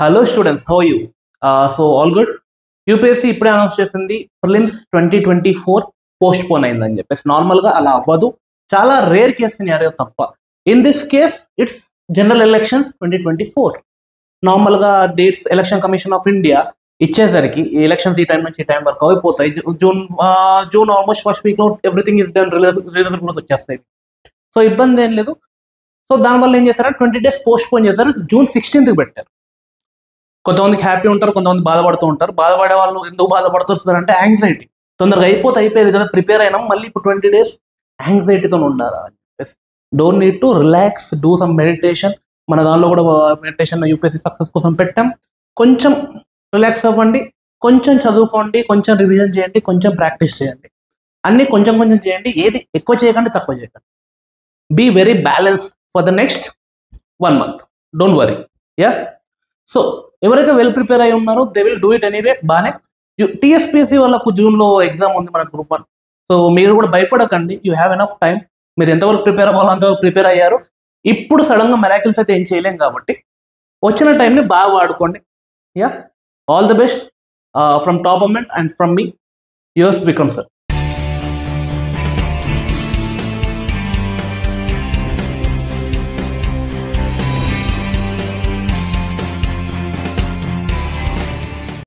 Hello students, how you? So all good. UPSC ఇప్పుడే announce చేసింది prelims 2024 postpone అయిందని చెప్పేసి. నార్మల్గా అలా అవ్వదు, చాలా రేర్ కేస్ సినారియో తప్ప. In this case it's general elections 2024. నార్మల్గా dates election commission of India ఇచ్చేసరికి ఈ ఎలక్షన్స్ ఈ టైం నుంచి ఈ టైం వరకు అయిపోతాయి. జూన్ ఆల్మోస్ట్ ఫస్ట్ వీక్లో ఎవ్రీథింగ్ ఇస్ డన్, రిజల్ట్ కూడా వచ్చేస్తాయి. సో ఇబ్బంది ఏం లేదు. సో దానివల్ల ఏం చేశారంటే 20 days పోస్ట్ పోన్ చేశారు, June 16th పెట్టారు. కొంతమందికి హ్యాపీ ఉంటారు, కొంతమంది బాధపడుతూ ఉంటారు. బాధపడే వాళ్ళు ఎందుకు బాధపడుతున్నారు అంటే యాంగ్జైటీ. తొందరగా అయిపోయేది కదా, ప్రిపేర్ అయినాం, మళ్ళీ ఇప్పుడు 20 days యాంగ్జైటీతో ఉండాలా అని చెప్పేసి. Don't need to relax, do some meditation. మన దానిలో కూడా మెడిటేషన్ యూపీఎస్సీ సక్సెస్ కోసం పెట్టాం. కొంచెం రిలాక్స్ అవ్వండి, కొంచెం చదువుకోండి, కొంచెం రివిజన్ చేయండి, కొంచెం ప్రాక్టీస్ చేయండి. అన్నీ కొంచెం కొంచెం చేయండి, ఏది ఎక్కువ చేయకండి, తక్కువ చేయకండి. Be very balance for the next 1 month. Don't worry. Yeah. So ఎవరైతే వెల్ ప్రిపేర్ అయి ఉన్నారో they will do it anyway. బాగానే టీఎస్పీఎస్సీ వాళ్ళకు జూన్లో ఎగ్జామ్ ఉంది, మన గ్రూప్ 1. సో మీరు కూడా భయపడకండి, యూ హ్యావ్ ఎనఫ్ టైం. మీరు ఎంతవరకు ప్రిపేర్ అవ్వాలో అంతవరకు ప్రిపేర్ అయ్యారు. ఇప్పుడు సడన్గా మెరాకిల్స్ అయితే ఏం చేయలేం కాబట్టి వచ్చిన టైంని బాగా వాడుకోండి. Yeah, all the best from top అమెంట్ and from me, yours Vikram sir.